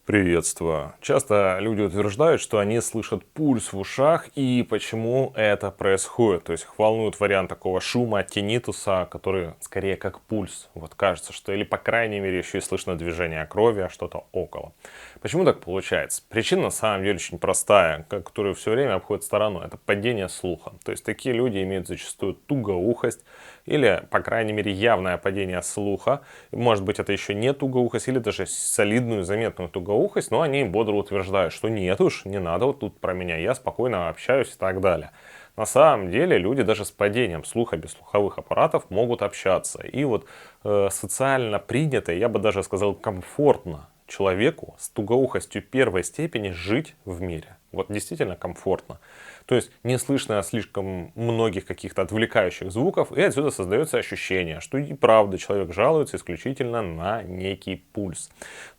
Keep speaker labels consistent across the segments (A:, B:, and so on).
A: Приветствую. Часто люди утверждают, что они слышат пульс в ушах и почему это происходит. То есть их волнует вариант такого шума, тиннитуса, который скорее как пульс. Вот кажется, что или по крайней мере еще и слышно движение крови, а что-то около. Почему так получается? Причина на самом деле очень простая, которую все время обходит стороной. Это падение слуха. То есть такие люди имеют зачастую тугоухость или, по крайней мере, явное падение слуха. Может быть, это еще не тугоухость или даже солидную заметную тугоухость, но они бодро утверждают, что нет уж, не надо вот тут про меня, я спокойно общаюсь и так далее. На самом деле люди даже с падением слуха без слуховых аппаратов могут общаться. И вот социально принято, я бы даже сказал комфортно человеку с тугоухостью первой степени жить в мире. Вот действительно комфортно. То есть не слышно слишком многих каких-то отвлекающих звуков, и отсюда создается ощущение, что и правда человек жалуется исключительно на некий пульс.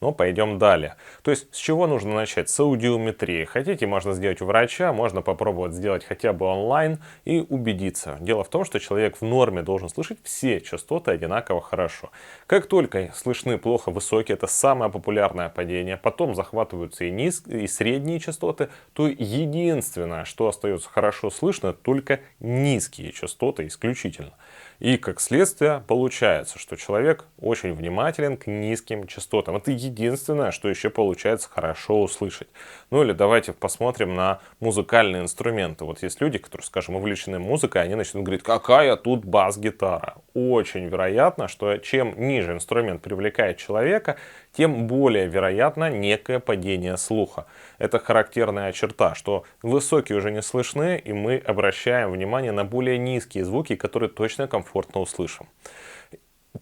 A: Но пойдем далее. То есть с чего нужно начать? С аудиометрии. Хотите, можно сделать у врача, можно попробовать сделать хотя бы онлайн и убедиться. Дело в том, что человек в норме должен слышать все частоты одинаково хорошо. Как только слышны плохо высокие, это самое популярное падение, потом захватываются и средние частоты, то единственное, что остается хорошо слышно, только низкие частоты исключительно. И как следствие получается, что человек очень внимателен к низким частотам. Это единственное, что еще получается хорошо услышать. Ну или давайте посмотрим на музыкальные инструменты. Вот есть люди, которые, скажем, увлечены музыкой, они начнут говорить, какая тут бас-гитара. Очень вероятно, что чем ниже инструмент привлекает человека, тем более вероятно некое падение слуха. Это характерная черта, что высокие уже не слышны, и мы обращаем внимание на более низкие звуки, которые точно комфортно услышим.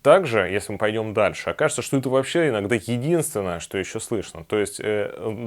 A: Также, если мы пойдем дальше, окажется, что это вообще иногда единственное, что еще слышно. То есть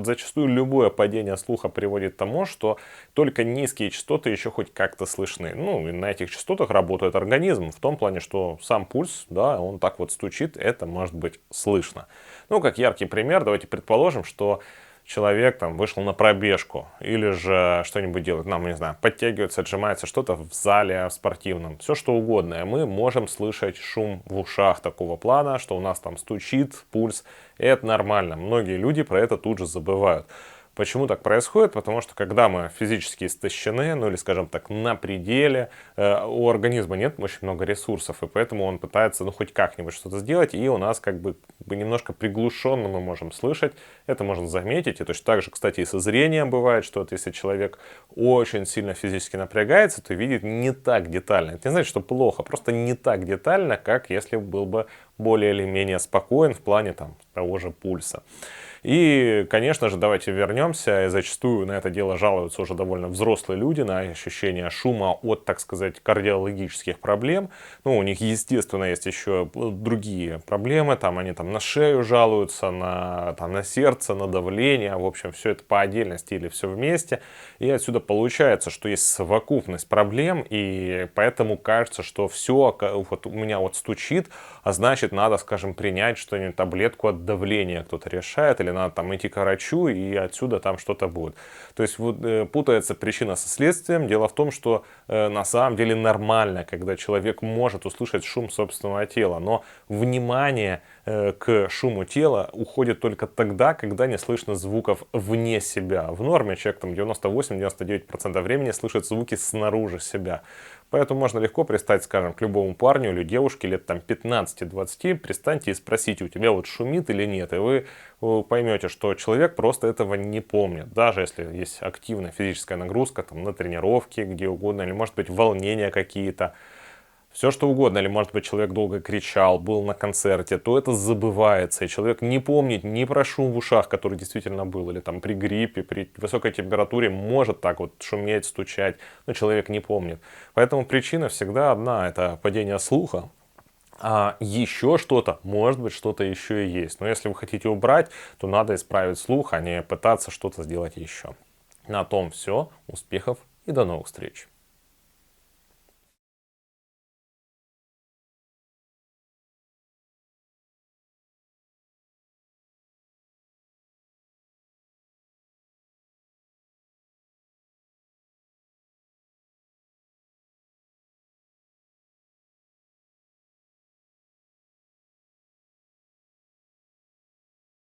A: зачастую любое падение слуха приводит к тому, что только низкие частоты еще хоть как-то слышны. Ну, и на этих частотах работает организм, в том плане, что сам пульс, да, он так вот стучит, это может быть слышно. Ну, как яркий пример, давайте предположим, что человек там вышел на пробежку или же что-нибудь делает, нам, не знаю, подтягивается, отжимается, что-то в зале спортивном, все что угодно. И мы можем слышать шум в ушах такого плана, что у нас там стучит пульс, и это нормально. Многие люди про это тут же забывают. Почему так происходит? Потому что когда мы физически истощены, ну или, скажем так, на пределе, у организма нет очень много ресурсов, и поэтому он пытается, ну, хоть как-нибудь что-то сделать, и у нас как бы немножко приглушенно мы можем слышать, это можно заметить, и точно так же, кстати, и со зрением бывает, что вот если человек очень сильно физически напрягается, то видит не так детально. Это не значит, что плохо, просто не так детально, как если был бы более или менее спокоен в плане там того же пульса. И, конечно же, давайте вернемся. И зачастую на это дело жалуются уже довольно взрослые люди, на ощущение шума от, так сказать, кардиологических проблем. Ну, у них, естественно, есть еще другие проблемы. Там они там на шею жалуются, на сердце, на давление. В общем, все это по отдельности или все вместе. И отсюда получается, что есть совокупность проблем, и поэтому кажется, что все вот у меня вот стучит, а значит, надо, скажем, принять что-нибудь, таблетку от давления кто-то решает, или надо там идти к врачу, и отсюда там что-то будет. То есть вот, путается причина со следствием. Дело в том, что на самом деле нормально, когда человек может услышать шум собственного тела, но внимание к шуму тела уходит только тогда, когда не слышно звуков вне себя. В норме человек там 98-99% времени слышит звуки снаружи себя. Поэтому можно легко пристать, скажем, к любому парню или девушке лет там 15-20, пристаньте и спросите, у тебя вот шумит или нет, и вы поймете, что человек просто этого не помнит, даже если есть активная физическая нагрузка там, на тренировке, где угодно, или может быть волнения какие-то, все что угодно, или может быть человек долго кричал, был на концерте, то это забывается, и человек не помнит ни про шум в ушах, который действительно был, или там при гриппе, при высокой температуре может так вот шуметь, стучать, но человек не помнит. Поэтому причина всегда одна, это падение слуха. А еще что-то, может быть, что-то еще и есть. Но если вы хотите убрать, то надо исправить слух, а не пытаться что-то сделать еще. На том все. Успехов и до новых встреч.